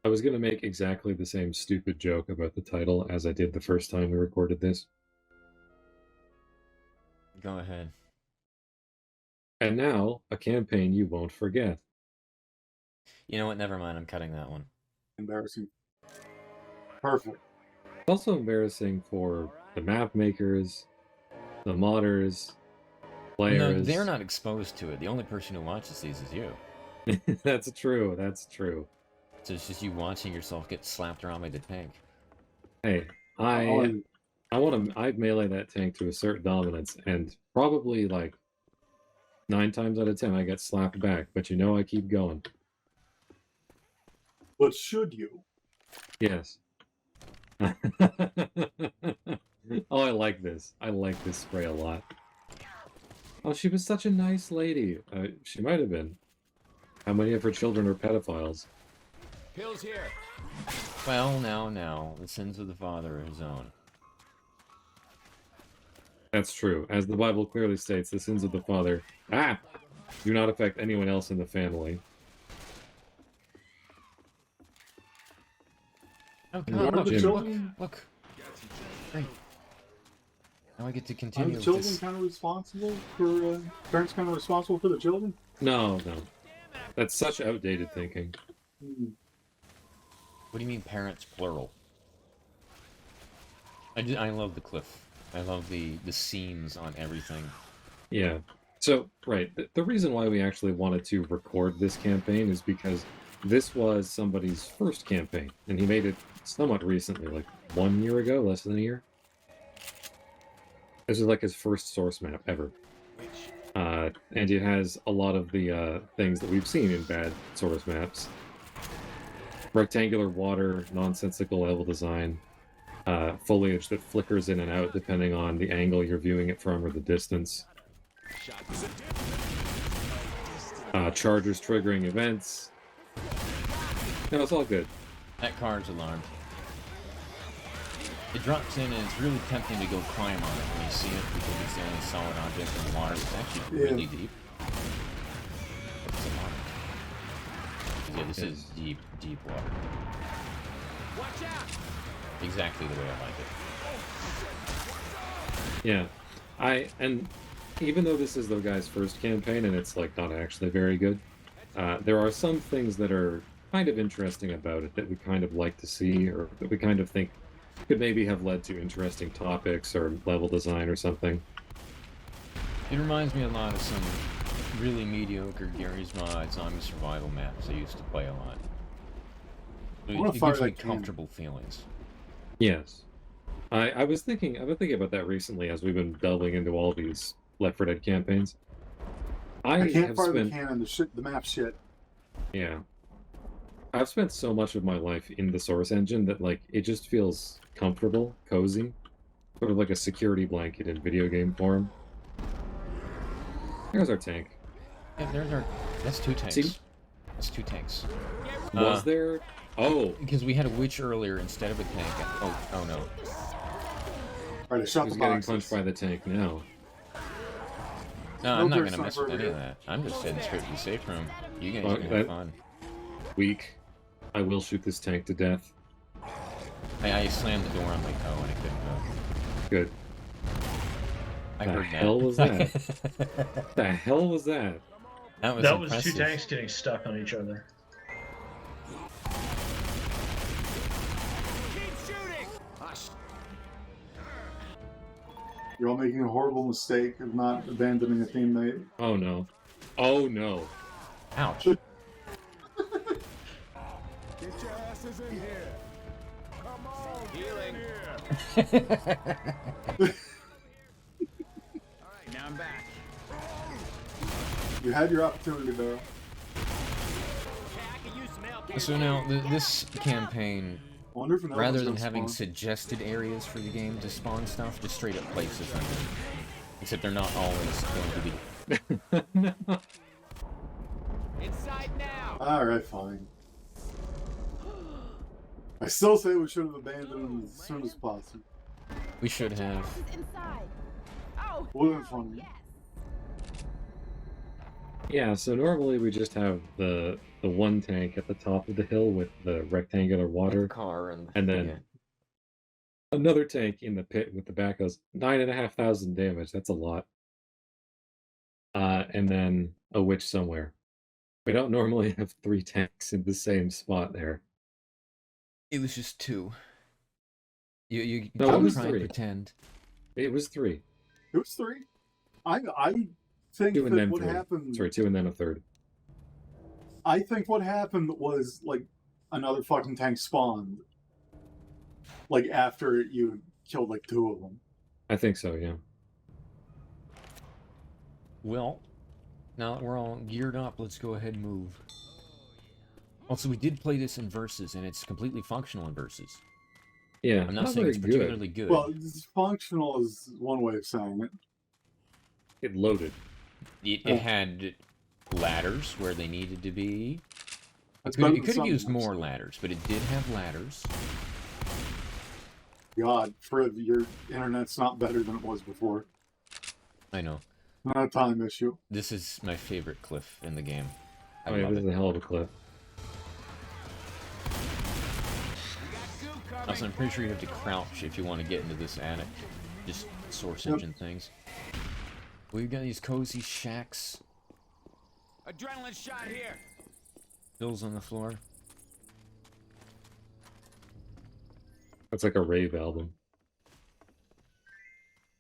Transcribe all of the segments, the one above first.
I was gonna make exactly the same stupid joke about the title as I did the first time we recorded this. Go ahead. And now, a campaign you won't forget. You know what? Never mind. I'm cutting that one. Embarrassing. Perfect. It's also embarrassing for the map makers, the modders, players. No, they're not exposed to it. The only person who watches these is you. That's true. That's true. So it's just you watching yourself get slapped around by the tank. Hey, I'd melee that tank to assert dominance, and probably like 9 times out of 10 I get slapped back, but you know I keep going. But should you? Yes. Oh, I like this. I like this spray a lot. Oh, she was such a nice lady. She might have been. How many of her children are pedophiles? Pills here. Well, now, the sins of the father are his own. That's true. As the Bible clearly states, the sins of the father, do not affect anyone else in the family. Oh God, look, children? look. Great. Now I get to continue Are the with children this. kind of responsible for, parents kind of responsible for the children? No. That's such outdated thinking. What do you mean parents, plural? I love the cliff. I love the seams on everything. Yeah. So, right, the reason why we actually wanted to record this campaign is because this was somebody's first campaign, and he made it somewhat recently, like 1 year ago, less than a year. This is like his first source map ever. And it has a lot of the things that we've seen in bad source maps. Rectangular water, nonsensical level design, foliage that flickers in and out depending on the angle you're viewing it from or the distance. Chargers triggering events. No, it's all good. That car's alarmed. It drops in and it's really tempting to go climb on it when you see it because it's the only solid object in the water. It's actually really deep. It's a water. Yeah, this is deep water. Watch out! Exactly the way I like it. Yeah. And even though this is the guy's first campaign and it's like not actually very good, there are some things that are kind of interesting about it that we kind of like to see, or that we kind of think could maybe have led to interesting topics or level design or something. It reminds me a lot of some really mediocre Gary's Mod zombie survival maps I used to play a lot. It gives me comfortable feelings. Yes. I've been thinking about that recently as we've been delving into all these Left 4 Dead campaigns. I can't fire the cannon, the map shit. Yeah. I've spent so much of my life in the source engine that, like, it just feels comfortable, cozy. Sort of like a security blanket in video game form. There's our tank. Yeah, there's our... That's 2 tanks. See? That's 2 tanks. Was there... Oh! Because we had a witch earlier instead of a tank. Oh no. Alright, I shot Who's the getting boxes. punched by the tank now? No, I'm not gonna mess with any of that. I'm just heading straight to the safe room. You guys can have fun. Weak. I will shoot this tank to death. I slammed the door on my toe and I couldn't go. Good. I heard that. The hell was that? The hell was that? That was 2 tanks getting stuck on each other. Keep shooting! Hush. You're all making a horrible mistake of not abandoning a teammate. Oh no. Oh no. Ouch. Get your asses in here. Come on, healing. Alright, now I'm back. You had your opportunity, though. So now, this campaign, rather than having suggested areas for the game to spawn stuff, just straight up places them. Except they're not always going to be. No. Inside now. Alright, fine. I still say we should have abandoned them as soon as possible. We should have. Would have been funny. Yeah, so normally we just have the one tank at the top of the hill with the rectangular water, car and then yeah. another tank in the pit with the backhoes. 9,500 damage, that's a lot. And then a witch somewhere. We don't normally have 3 tanks in the same spot there. It was just 2. You No, don't it was try and 3. pretend. It was 3. It was 3. I think 2 and that then what 3. happened. Sorry, 2 and then a third. I think what happened was like another fucking tank spawned. Like after you killed like 2 of them. I think so, yeah. Well, now that we're all geared up, let's go ahead and move. Also, we did play this in versus, and it's completely functional in versus. Yeah, I'm not saying it's particularly good. Well, functional is one way of saying it. It loaded. It had ladders where they needed to be. It's It could have used more ladders, but it did have ladders. God, Fred, your internet's not better than it was before. I know. Not a time issue. This is my favorite cliff in the game. I Oh yeah, love this is it. a hell of a clip. Also, I'm pretty sure you have to crouch if you want to get into this attic. Just source engine things. We've got these cozy shacks. Adrenaline shot here. Bills on the floor. That's like a rave album.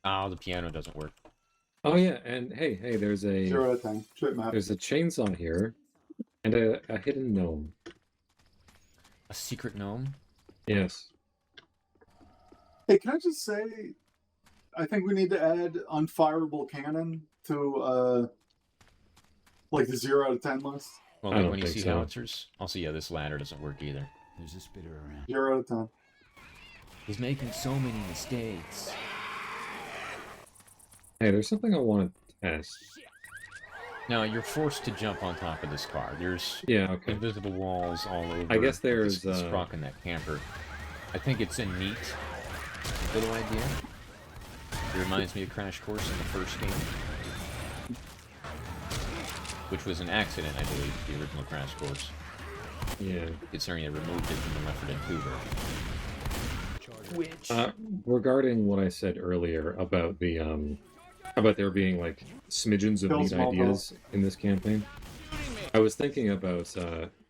Oh, the piano doesn't work. Oh yeah, and hey, there's a 0 out of 10. Trip map. there's a chainsaw here, and a hidden gnome. A secret gnome? Yes. Hey, can I just say, I think we need to add unfireable cannon to like the 0 out of 10 list. Well, I like don't when you think see so. howitzers. Also, yeah, this ladder doesn't work either. There's a spitter around. 0 out of 10. He's making so many mistakes. Hey, there's something I want to test. Now, you're forced to jump on top of this car. There's Yeah, okay. invisible walls all over. I guess there's, this rock in that camper. I think it's a neat little idea. It reminds me of Crash Course in the first game, which was an accident, I believe, the original Crash Course. Yeah. Considering they removed it from the Left 4 Dead 2 version. Which? Regarding what I said earlier about the about there being like smidgens of Kill neat small ideas in this campaign, I was thinking about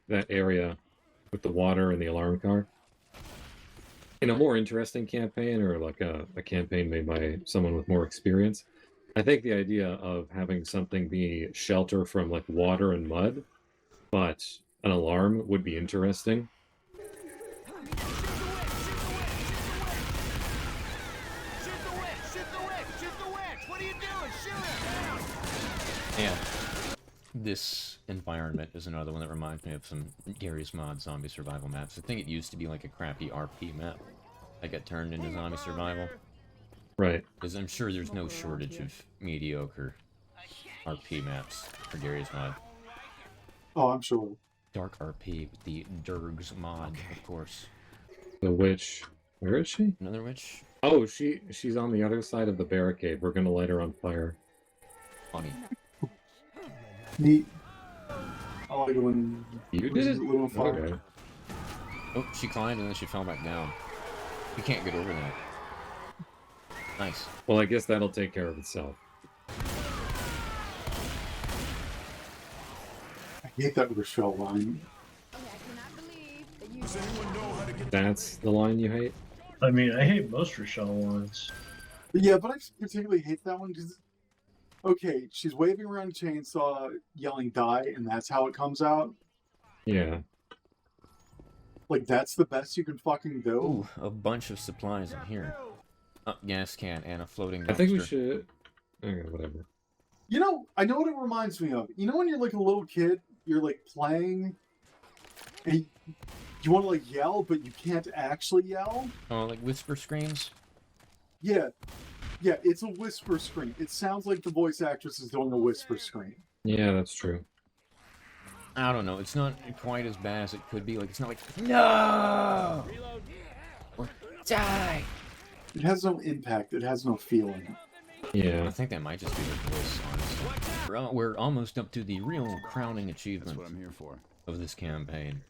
that area with the water and the alarm car. In a more interesting campaign, or like a campaign made by someone with more experience, I think the idea of having something be shelter from like water and mud, but an alarm would be interesting. Yeah. This environment is another one that reminds me of some Gary's Mod zombie survival maps. I think it used to be like a crappy RP map that got turned into zombie survival. Right. Because I'm sure there's no shortage of mediocre RP maps for Gary's Mod. Oh, I'm sure. Dark RP with the Durgs mod, of course. The witch. Where is she? Another witch? Oh, she's on the other side of the barricade. We're gonna light her on fire. Funny. Neat. I like it when You when did she's it? a little fire. Okay. Oh, she climbed and then she fell back down. You can't get over that. Nice. Well, I guess that'll take care of itself. I hate that Rochelle line. That's the line you hate? I mean, I hate most Rochelle ones. But yeah, but I particularly hate that one because, okay, she's waving around a chainsaw, yelling "die," and that's how it comes out. Yeah. Like, that's the best you can fucking do. Ooh, a bunch of supplies in here. Gas can and a floating dumpster. I think we should... Okay, whatever. You know, I know what it reminds me of. You know when you're like a little kid, you're like playing, and you want to like yell, but you can't actually yell? Oh, like whisper screams? Yeah. Yeah, it's a whisper scream. It sounds like the voice actress is doing a whisper scream. Yeah, that's true. I don't know. It's not quite as bad as it could be. Like, it's not like, no! Or die! It has no impact. It has no feeling. Yeah. I think that might just be their voice, honestly. We're almost up to the real crowning That's achievement what I'm here for. of this campaign.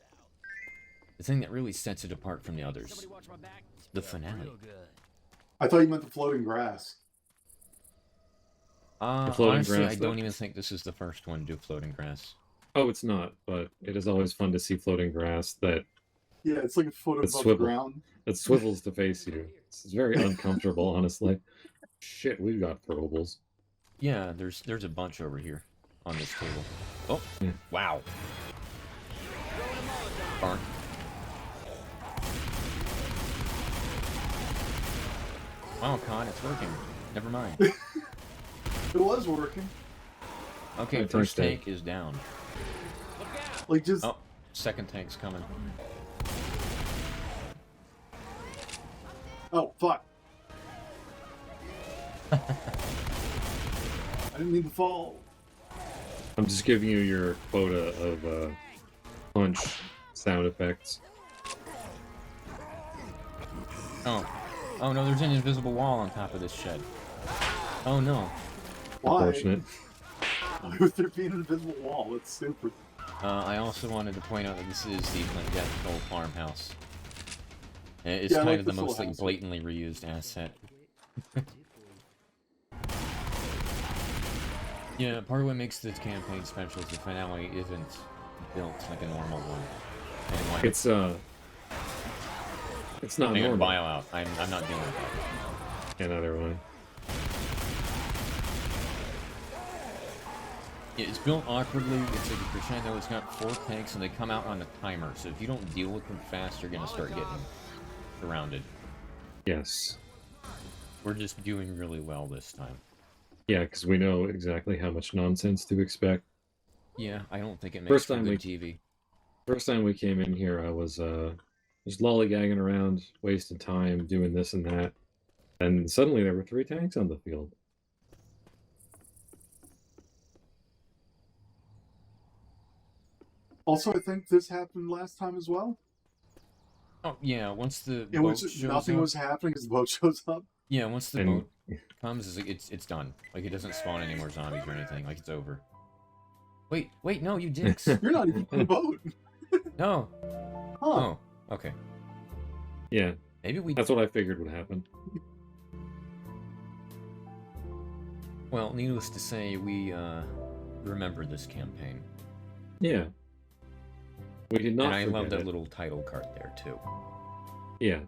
The thing that really sets it apart from the others. The finale. I thought you meant the floating grass. floating Honestly, grass, I though? don't even think this is the first one to do floating grass. Oh, it's not, but it is always fun to see floating grass that Yeah, it's like a foot It's above swivel. the ground. swivels to face you. It's very uncomfortable, honestly. Shit, we've got throwables. Yeah, there's a bunch over here on this table. Oh, Yeah. wow. Darn. Wow, Con, it's working. Never mind. It was working. Okay, My first tank's tank is down. Like just Oh, second tank's coming. oh fuck. I didn't mean to fall. I'm just giving you your quota of punch sound effects. Oh. Oh no, there's an invisible wall on top of this shed. Oh no. Why? Unfortunate. Why would there be an invisible wall? That's stupid. I also wanted to point out that this is the Death Toll farmhouse. It's Yeah, I kind like of the this little most like, house. blatantly reused asset. Yeah, part of what makes this campaign special is the finale isn't built like a normal one. Anyway, It's not I'm gonna normal. bio out. I'm not dealing with that. Another one. Yeah, it's built awkwardly. It's like a crescendo. It's got 4 tanks, and they come out on a timer. So if you don't deal with them fast, you're gonna start getting surrounded. Yes. We're just doing really well this time. Yeah, because we know exactly how much nonsense to expect. Yeah, I don't think it makes First for time good we- TV. First time we came in here, I was just lollygagging around, wasting time, doing this and that. And suddenly there were 3 tanks on the field. Also, I think this happened last time as well. Oh yeah, once the In boat which shows nothing up, was happening as the boat shows up. yeah, once the And- boat comes, it's done. Like it doesn't spawn any more zombies or anything. Like it's over. Wait, no, you dicks! You're not even on the boat. No. Huh. Oh, okay. Yeah, Maybe we. that's what I figured would happen. Well, needless to say, we remember this campaign, Yeah. We did not and I love forget that it. little title card there too. Yeah.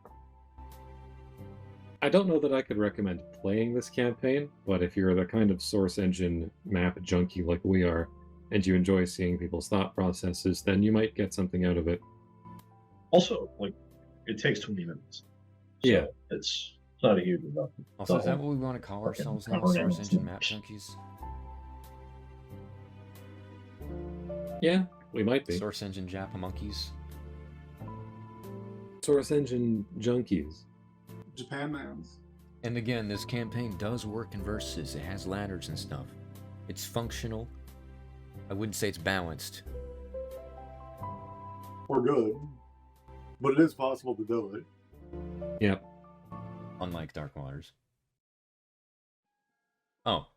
I don't know that I could recommend playing this campaign, but if you're the kind of source engine map junkie like we are, and you enjoy seeing people's thought processes, then you might get something out of it. Also, like, it takes 20 minutes. So Yeah. it's not a huge investment. Also, is that what we want to call Fucking ourselves now? cover Source animals. engine map junkies? Yeah, we might be. Source engine Jappa monkeys? Source engine junkies. Japan Mans. And again, this campaign does work in verses. It has ladders and stuff. It's functional. I wouldn't say it's balanced. Or good. But it is possible to do it. Yep. Unlike Dark Waters. Oh,